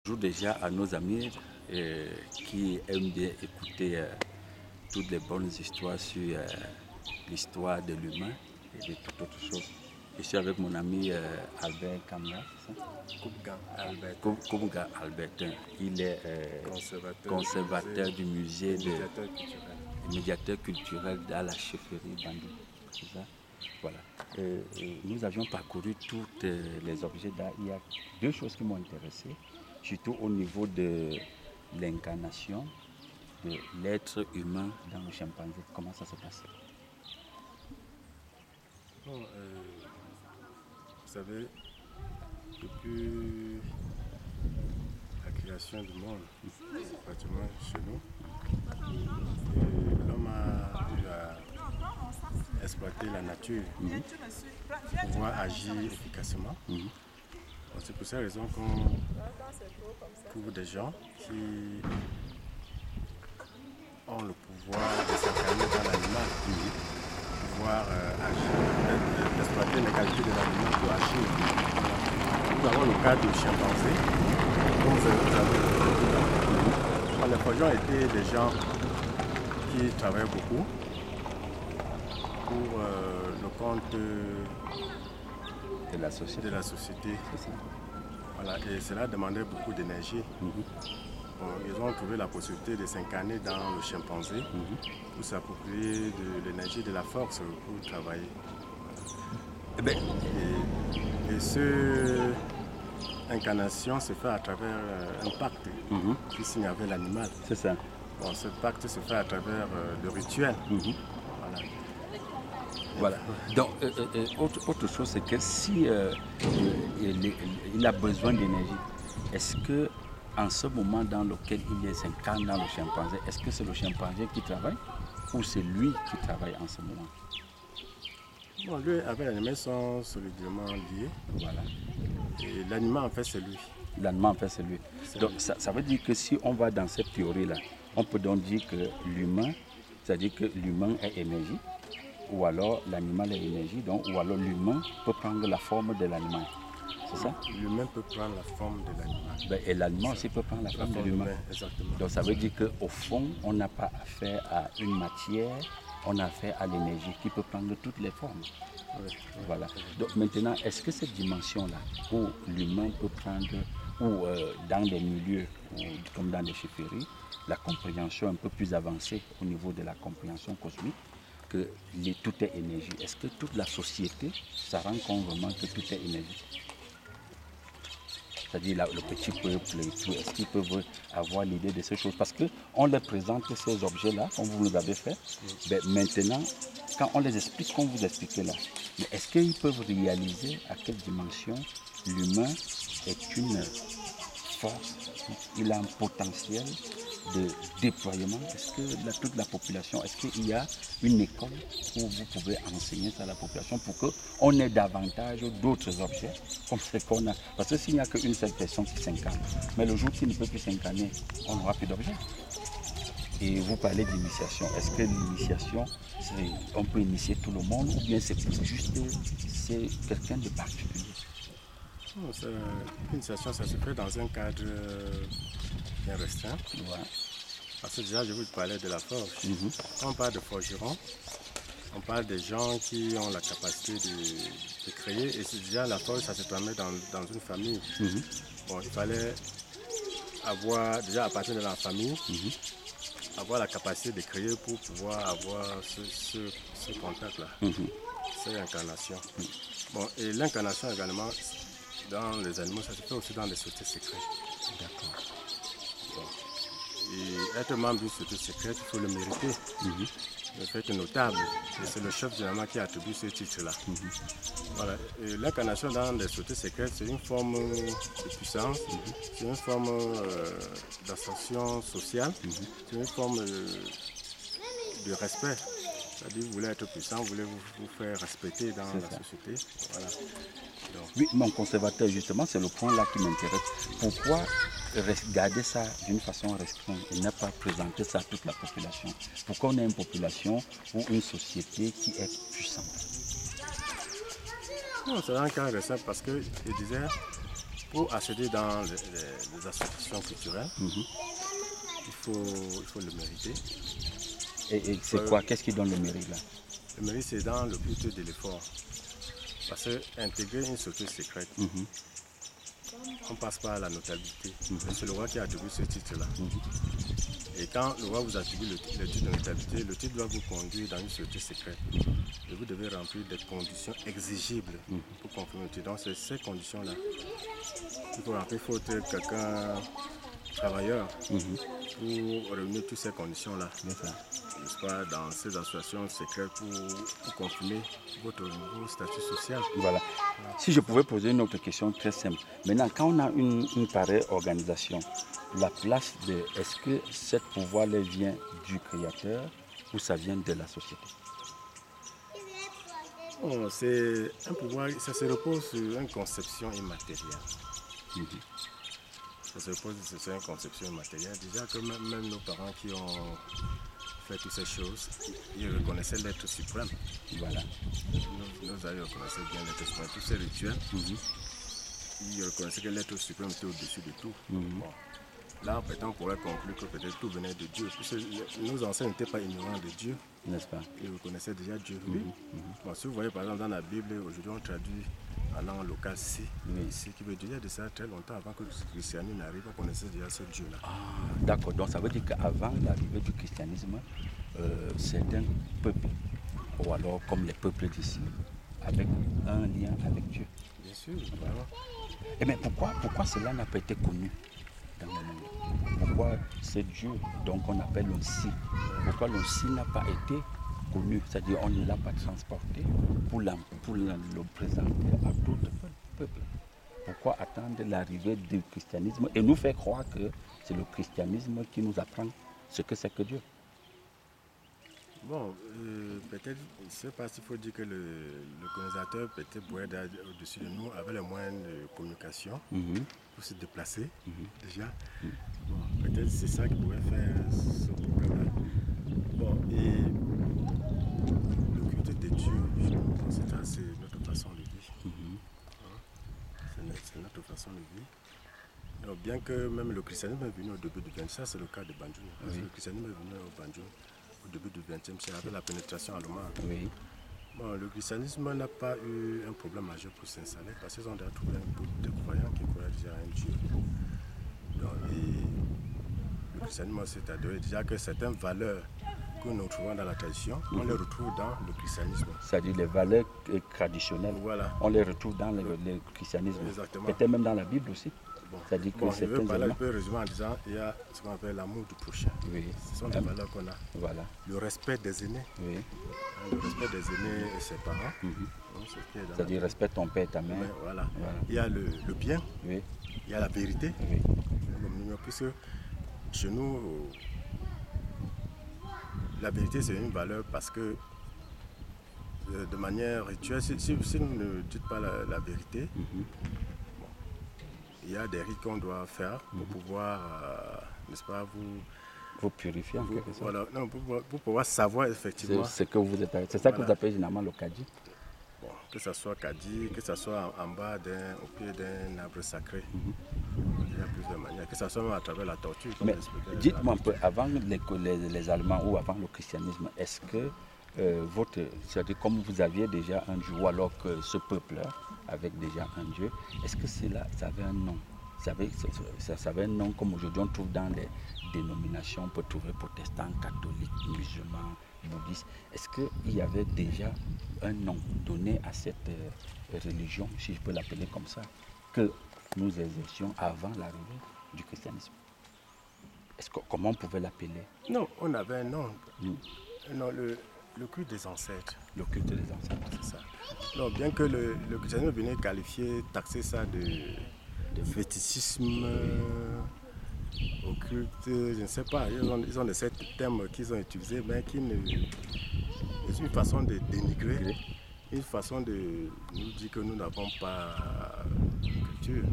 Bonjour déjà à nos amis qui aiment bien écouter toutes les bonnes histoires sur l'histoire de l'humain et de toute autre chose. Je suis avec mon ami Albert Kamla, c'est ça? Koumga Albertin. Il est conservateur du musée médiateur culturel à la chefferie Bandou. C'est ça? Voilà. Nous avions parcouru tous les objets d'art. Il y a deux choses qui m'ont intéressé, surtout au niveau de l'incarnation de l'être humain dans le chimpanzé. Comment ça se passe? Bon, vous savez, depuis la création du monde, pratiquement chez nous, l'homme a eu à exploiter la nature pour pouvoir agir efficacement. C'est pour cette raison qu'on trouve des gens qui ont le pouvoir de s'incarner dans l'animal, pouvoir agir, exploiter les qualités de l'animal pour agir. Nous avons le cas du chimpanzé, comme vous avez dit. Les forgerons étaient des gens qui travaillaient beaucoup pour le compte De la société. Voilà, et cela demandait beaucoup d'énergie. Bon, ils ont trouvé la possibilité de s'incarner dans le chimpanzé pour s'approprier de l'énergie, de la force pour travailler. Et cette incarnation se fait à travers un pacte qui signe avec l'animal. C'est ça. Bon, ce pacte se fait à travers le rituel. Voilà. Donc, autre chose, c'est que si il a besoin d'énergie, est-ce que en ce moment dans lequel il s'incarne dans le chimpanzé, est-ce que c'est le chimpanzé qui travaille ou c'est lui qui travaille en ce moment? Bon, lui avec l'animal sont solidement liés. Voilà. Et l'animal en fait c'est lui. L'animal en fait c'est lui. Donc ça veut dire que si on va dans cette théorie-là, on peut donc dire que l'humain, c'est-à-dire que l'humain est énergie, ou alors l'animal est énergie, donc, ou alors l'humain peut prendre la forme de l'animal. C'est ça? L'humain peut prendre la forme de l'animal. Et l'animal aussi peut prendre la forme de l'humain. Exactement. Donc ça veut dire qu'au fond, on n'a pas affaire à une matière, on a affaire à l'énergie qui peut prendre toutes les formes. Voilà. Donc maintenant, est-ce que cette dimension-là, où l'humain peut prendre, ou dans des milieux, comme dans des chefferies, la compréhension un peu plus avancée au niveau de la compréhension cosmique, que tout est énergie. Est-ce que toute la société, ça rend compte vraiment que tout est énergie? C'est-à-dire le petit peuple et tout, est-ce qu'ils peuvent avoir l'idée de ces choses? Parce qu'on leur présente ces objets-là, comme vous nous avez fait, mais maintenant, quand on les explique, comme vous expliquez là, mais est-ce qu'ils peuvent réaliser à quelle dimension l'humain est une force, il a un potentiel de déploiement? Est-ce que toute la population, est-ce qu'il y a une école où vous pouvez enseigner ça à la population pour qu'on ait davantage d'autres objets comme ce qu'on a? Parce que s'il n'y a qu'une seule personne qui s'incarne, mais le jour qu'il ne peut plus s'incarner, on n'aura plus d'objets. Et vous parlez d'initiation. Est-ce que l'initiation, on peut initier tout le monde ou bien c'est juste quelqu'un de particulier? L'initiation, ça se fait dans un cadre bien restreint. Ouais. Parce que déjà, je vous parlais de la forge. Quand on parle de forgeron, on parle des gens qui ont la capacité de créer. Et c'est déjà la forge, ça se permet dans une famille. Bon, il fallait avoir, déjà à partir de la famille, avoir la capacité de créer pour pouvoir avoir ce contact-là, cette incarnation. Bon, et l'incarnation également, dans les animaux, ça se fait aussi dans les sociétés secrètes. D'accord. Bon. Et être membre d'une société secrète, il faut le mériter. Le fait est notable. Et c'est le chef généralement qui attribue ce titre-là. Voilà. L'incarnation dans les sociétés secrètes, c'est une forme de puissance, c'est une forme d'ascension sociale, c'est une forme de respect. C'est-à-dire vous voulez être puissant, vous voulez vous faire respecter dans la société. Voilà. Donc. Oui, mon conservateur, justement, c'est le point là qui m'intéresse. Pourquoi garder ça d'une façon restreinte et ne pas présenter ça à toute la population? Pourquoi on a une population ou une société qui est puissante? Non, c'est un cas récent parce que je disais, Pour accéder dans les associations culturelles, il faut le mériter. Et c'est quoi? Qu'est-ce qui donne le mérite là? Le mérite, c'est dans le but de l'effort. Parce que intégrer une structure secrète, on passe par la notabilité. C'est le roi qui attribue ce titre-là. Et quand le roi vous attribue le titre de notabilité, le titre doit vous conduire dans une structure secrète. Et vous devez remplir des conditions exigibles pour confirmer le titre. Donc c'est ces conditions-là. Il faut être quelqu'un travailleur pour réunir toutes ces conditions-là. N'est-ce pas, dans ces associations secrètes pour confirmer votre nouveau statut social. Voilà. Si je pouvais poser une autre question très simple. Maintenant, quand on a une pareille organisation, la place de... Est-ce que ce pouvoir-là vient du créateur ou ça vient de la société? Bon, c'est un pouvoir, ça se repose sur une conception immatérielle. Ça se repose sur une conception immatérielle. Déjà que même nos parents qui ont fait toutes ces choses, ils reconnaissaient l'être suprême. Voilà. Nos amis reconnaissaient bien l'être suprême. Tous ces rituels, ils reconnaissaient que l'être suprême était au-dessus de tout. Bon. Là, peut-être on pourrait conclure que peut-être tout venait de Dieu. Parce que nos anciens n'étaient pas ignorants de Dieu. N'est-ce pas? Ils reconnaissaient déjà Dieu. Bon, si vous voyez par exemple dans la Bible, aujourd'hui on traduit en langue locale si, ici, qui veut dire il y a de ça très longtemps avant que le christianisme n'arrive, on connaissait déjà ce Dieu-là. Ah, d'accord, donc ça veut dire qu'avant l'arrivée du christianisme, certains peuples, ou alors comme les peuples d'ici, avec un lien avec Dieu. Bien sûr, vraiment. Et mais pourquoi cela n'a pas été connu dans le monde? Pourquoi ce Dieu, donc on appelle le si, pourquoi le si n'a pas été connu? C'est-à-dire on ne l'a pas transporté pour le présenter à d'autres peuples. Pourquoi attendre l'arrivée du christianisme et nous faire croire que c'est le christianisme qui nous apprend ce que c'est que Dieu? Bon, peut-être, je ne sais pas s'il faut dire que le colonisateur, peut-être pour être au-dessus de nous, avait les moyens de communication pour se déplacer, déjà. Bon, peut-être c'est ça qui pourrait faire ce problème-là. Bon, et le culte de Dieu, c'est notre façon de vivre. C'est notre façon de vivre. Donc, bien que même le christianisme est venu au début du XXe siècle, ça c'est le cas de Banjul. Le christianisme est venu au Banjul au début du XXe siècle avec la pénétration allemande. Bon, le christianisme n'a pas eu un problème majeur pour s'installer parce qu'ils ont déjà trouvé un groupe de croyants qui croyaient déjà à un Dieu. Donc, et le christianisme s'est adoré déjà que certaines valeurs que nous trouvons dans la tradition, on les retrouve dans le christianisme. C'est-à-dire les valeurs traditionnelles, on les retrouve dans le christianisme. Exactement. Peut-être même dans la Bible aussi. Bon, c'est-à-dire que je veux parler un peu résumer en disant il y a ce qu'on appelle l'amour du prochain. Ce sont des valeurs qu'on a. Voilà. Le respect des aînés. Le respect des aînés et ses parents. C'est-à-dire respecte ton père et ta mère. Voilà. Il y a le bien. Il y a la vérité. Puisque chez nous, la vérité c'est une valeur parce que de manière rituelle, si vous ne dites pas la vérité, il y a des rites qu'on doit faire pour pouvoir, n'est-ce pas, vous purifier en quelque sorte. Voilà, non, pour pouvoir savoir effectivement. C'est ça que vous appelez généralement le Kadi. Bon, que ce soit Kadi, que ce soit en bas au pied d'un arbre sacré. Il y a plusieurs manières, que ce soit même à travers la torture. Mais dites-moi un peu, avant les Allemands ou avant le christianisme, est-ce que c'est-à-dire comme vous aviez déjà un Dieu, ou alors que ce peuple-là avait déjà un Dieu, est-ce que ça avait un nom? Ça avait un nom comme aujourd'hui on trouve dans les dénominations, on peut trouver protestants, catholiques, musulmans, bouddhistes. Est-ce qu'il y avait déjà un nom donné à cette religion, si je peux l'appeler comme ça, que nous exercions avant l'arrivée du christianisme? Comment on pouvait l'appeler? Non, on avait un nom. Non, le culte des ancêtres. Le culte des ancêtres. C'est ça. Non, bien que le christianisme venait qualifier, taxer ça de fétichisme, occulte, je ne sais pas. Ils ont des termes qu'ils ont utilisés, mais qui c'est une façon de dénigrer, une façon de nous dire que nous n'avons pas de culture.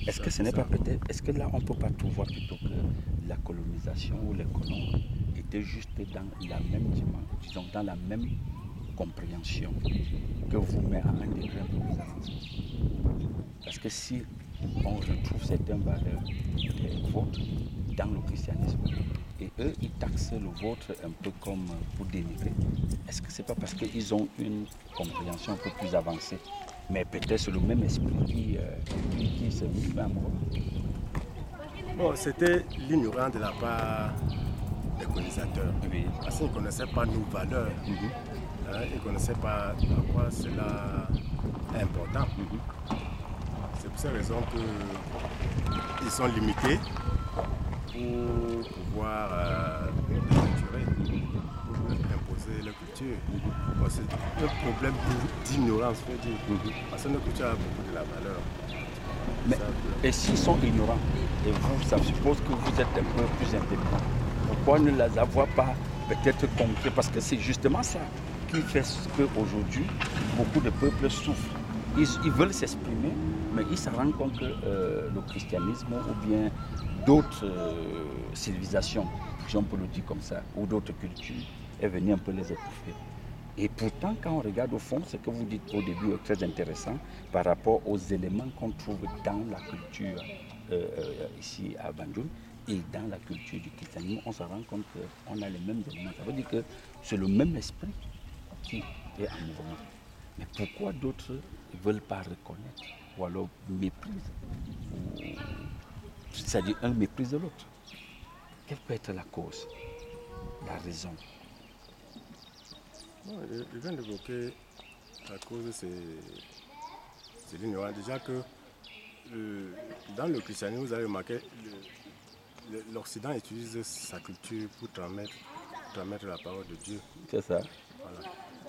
Est-ce que ce n'est pas peut-être, est-ce que là on ne peut pas tout voir plutôt que la colonisation ou les colons étaient juste dans la même dimension, disons dans la même compréhension que vous, mais à un degré un peu plus avancé? Parce que si on retrouve certaines valeurs vôtres dans le christianisme. Et eux, ils taxent le vôtre un peu comme pour dénigrer. Est-ce que ce n'est pas parce qu'ils ont une compréhension un peu plus avancée, mais peut-être c'est le même esprit qui se met en mouvement? Bon, c'était l'ignorance de la part des colonisateurs. Oui. Parce qu'ils ne connaissaient pas nos valeurs. Ils ne connaissaient pas à quoi cela est important. C'est pour cette raison qu'ils sont limités pour pouvoir dénaturer, pour imposer leur culture. Bon, c'est un problème d'ignorance, je veux dire. Parce que notre culture a beaucoup de la valeur. Mais, et s'ils sont ignorants, et vous, ça suppose que vous êtes un peu plus intelligent, pourquoi ne les avoir pas peut-être compris? Parce que c'est justement ça qui fait qu'aujourd'hui, beaucoup de peuples souffrent. Ils veulent s'exprimer, mais ils se rendent compte que le christianisme ou bien d'autres civilisations, si on peut le dire comme ça, ou d'autres cultures, est venu un peu les étouffer. Et pourtant, quand on regarde au fond, ce que vous dites au début est très intéressant par rapport aux éléments qu'on trouve dans la culture ici à Banjul et dans la culture du christianisme, on se rend compte qu'on a les mêmes éléments. Ça veut dire que c'est le même esprit qui est en mouvement. Mais pourquoi d'autres ne veulent pas reconnaître ou alors méprisent? C'est-à-dire un méprise de l'autre. Quelle peut être la cause, la raison? Bon, je viens d'évoquer la cause, c'est l'ignorance. Déjà que dans le christianisme, vous avez remarqué, l'Occident utilise sa culture pour transmettre la parole de Dieu. C'est ça. Voilà.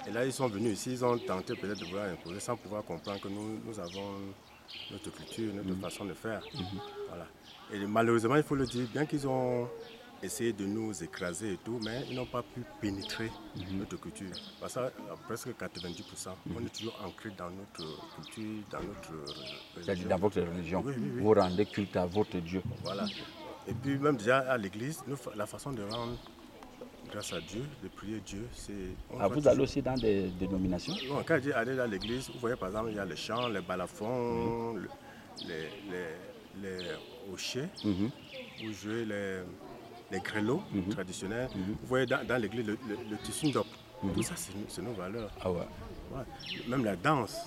Et là, ils sont venus ici, ils ont tenté peut-être de vouloir imposer sans pouvoir comprendre que nous avons notre culture, notre façon de faire. Voilà. Et malheureusement, il faut le dire, bien qu'ils ont essayé de nous écraser et tout, mais ils n'ont pas pu pénétrer notre culture. Parce que presque 90%, on est toujours ancré dans notre culture, dans notre religion. Dans votre religion, oui. vous rendez culte à votre Dieu. Voilà. Et puis même déjà à l'église, la façon de rendre grâce à Dieu, de prier Dieu, c'est... Vous allez aussi dans des dénominations? Non, quand je dis aller dans l'église, vous voyez par exemple, il y a les chants, les balafons, les hochets, vous jouez les grelots traditionnels. Vous voyez dans l'église le tissu d'op. Tout ça, c'est nos valeurs. Ah ouais. Ouais. Même la danse,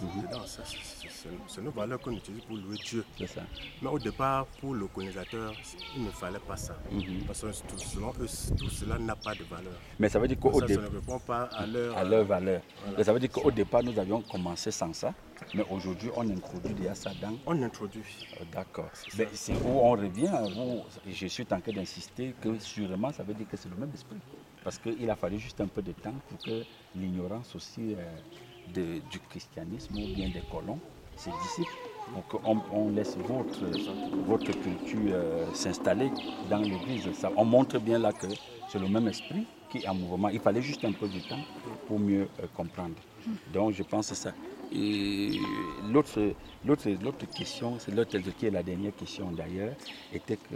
c'est nos valeurs qu'on utilise pour louer Dieu. C'est ça. Mais au départ, pour le colonisateur, il ne fallait pas ça. Parce que selon eux, tout cela n'a pas de valeur. Mais ça veut dire qu'au départ, ça ne répond pas à leur valeur. Voilà. Mais ça veut dire qu'au départ, nous avions commencé sans ça. Mais aujourd'hui, on introduit déjà ça dans... On introduit. D'accord. Mais c'est où on revient. Je suis tenté d'insister que sûrement, ça veut dire que c'est le même esprit. Parce qu'il a fallu juste un peu de temps pour que l'ignorance aussi du christianisme ou bien des colons se dissipe. Pour qu'on laisse votre culture s'installer dans l'église. On montre bien là que c'est le même esprit qui est en mouvement. Il fallait juste un peu de temps pour mieux comprendre. Donc je pense que ça. Et l'autre question, c'est l'autre qui est la dernière question d'ailleurs, était que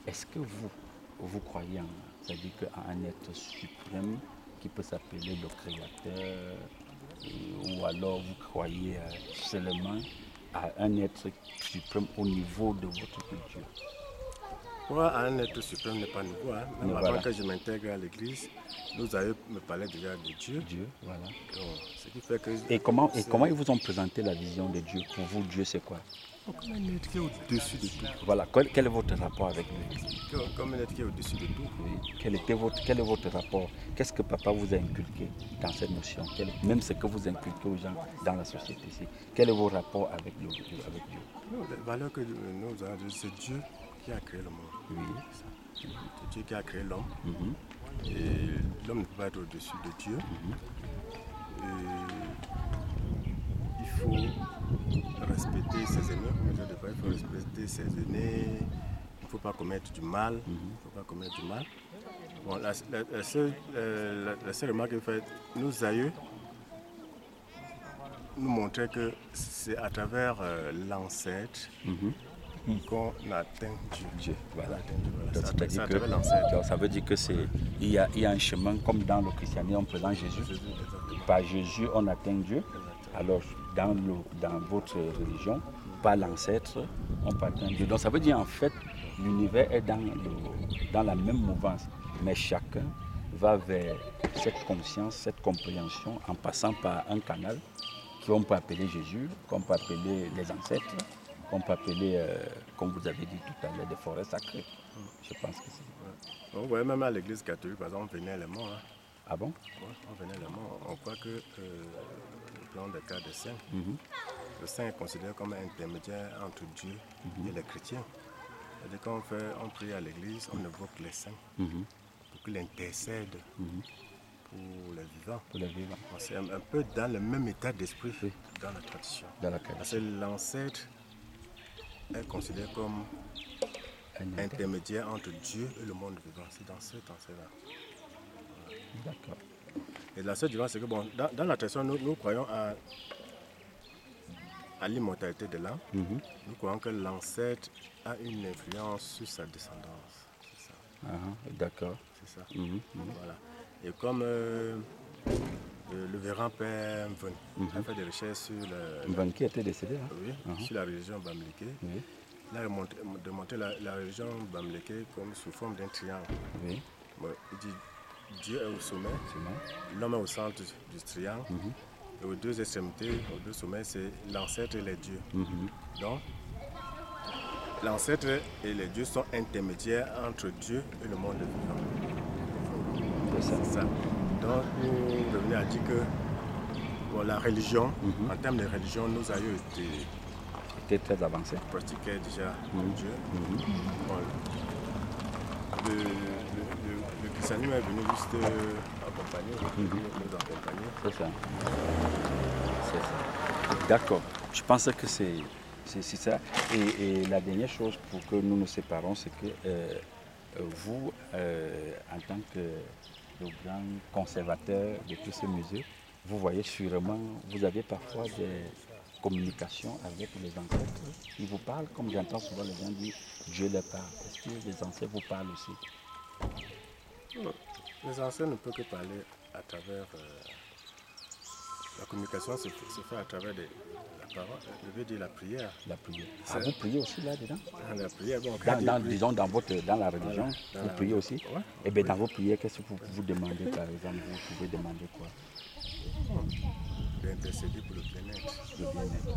est-ce que vous croyez c'est-à-dire qu'à un être suprême qui peut s'appeler le Créateur, ou alors vous croyez seulement à un être suprême au niveau de votre culture? Pour un être suprême n'est pas nouveau. Même avant que je m'intègre à l'église, nous avions me parlé déjà de Dieu. Dieu, voilà. Donc, ce qui fait que et comment ils vous ont présenté la vision de Dieu? Pour vous, Dieu, c'est quoi? Comme un être qui est au-dessus de tout. Voilà, quel est votre rapport avec lui? Comme un être qui est au-dessus de tout. Oui. Quel est votre rapport? Qu'est-ce que papa vous a inculqué dans cette notion? Même ce que vous inculquez aux gens dans la société ici. Quel est votre rapport avec Dieu? Les valeurs que nous avons, c'est Dieu qui a créé le monde. Oui. C'est Dieu qui a créé l'homme. Et l'homme ne peut pas être au-dessus de Dieu. Et il faut respecter ses aînés, il faut respecter ses aînés, il ne faut pas commettre du mal. Bon, la seule remarque que fait, nos aïeux nous montraient que c'est à travers l'ancêtre qu'on atteint Dieu. Voilà. Ça veut dire que il y a un chemin comme dans le christianisme, on présente Jésus. Par Jésus, on atteint Dieu. Alors, dans votre religion, par l'ancêtre, on part d'un Dieu. Donc ça veut dire en fait, l'univers est dans la même mouvance, mais chacun va vers cette conscience, cette compréhension en passant par un canal qu'on peut appeler Jésus, qu'on peut appeler les ancêtres, qu'on peut appeler, comme vous avez dit tout à l'heure, des forêts sacrées. Je pense que c'est... On voyait même à l'église catholique, par exemple, on venait les morts. Hein. Ah bon? Ouais, on venait les morts. On croit que le plan des cas des saints, le saint est considéré comme un intermédiaire entre Dieu et les chrétiens. C'est-à-dire quand on prie à l'église, on évoque les saints pour qu'ils intercèdent pour les vivants. Pour les vivants. C'est un peu dans le même état d'esprit dans la tradition. Dans la Parce tradition. que l'ancêtre est considéré comme intermédiaire entre Dieu et le monde vivant. C'est dans cet ancêtre-là. D'accord. Et la seule différence, c'est que bon, dans la tradition, nous croyons à l'immortalité de l'âme. Nous croyons que l'ancêtre a une influence sur sa descendance. C'est ça. D'accord. C'est ça. Voilà. Et comme le véran père Mven a fait des recherches sur Mven qui était décédé, hein? sur la religion bamléké, il a démontré la religion bamléké comme sous forme d'un triangle. Bon, il dit Dieu est au sommet, l'homme est au centre du triangle, et aux deux extrémités, aux deux sommets, c'est l'ancêtre et les dieux. Donc, l'ancêtre et les dieux sont intermédiaires entre Dieu et le monde vivant. C'est ça. Donc, nous revenons à dire que bon, la religion, en termes de religion, nos aïeux étaient très avancés. Pratiquaient déjà Dieu. Bon, le christianisme est venu juste accompagner, nous accompagner. C'est ça. C'est ça. D'accord. Je pense que c'est ça. Et la dernière chose pour que nous nous séparons, c'est que vous, en tant que le grand conservateur de tous ces musées, vous voyez sûrement, vous avez parfois des communications avec les ancêtres. Ils vous parlent, comme j'entends souvent les gens dire, Dieu les parle. Est-ce que les ancêtres vous parlent aussi? Les ancêtres ne peuvent que parler à travers... la communication se fait à travers la parole, je veux dire la prière. La prière. Ah, vous priez aussi là-dedans? La prière, bon, disons dans la religion, vous priez aussi? Ouais, et bien dans vos prières, qu'est-ce que vous demandez par exemple? Vous pouvez demander quoi? D'intercéder pour le bien-être. Le bien-être.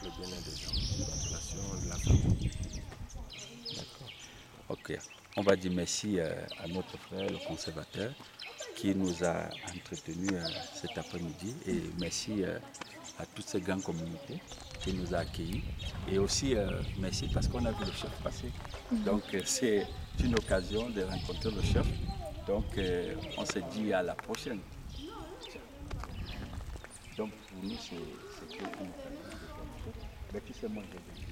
Le bien-être des gens, la relation de la famille. D'accord. Ok. On va dire merci à notre frère, le conservateur, qui nous a entretenus cet après-midi, et merci à toutes ces grandes communautés qui nous a accueillis, et aussi merci parce qu'on a vu le chef passer. Donc c'est une occasion de rencontrer le chef. Donc on se dit à la prochaine. Donc pour nous c'est une occasion de rencontrer. Mais tu sais moi je vais dire.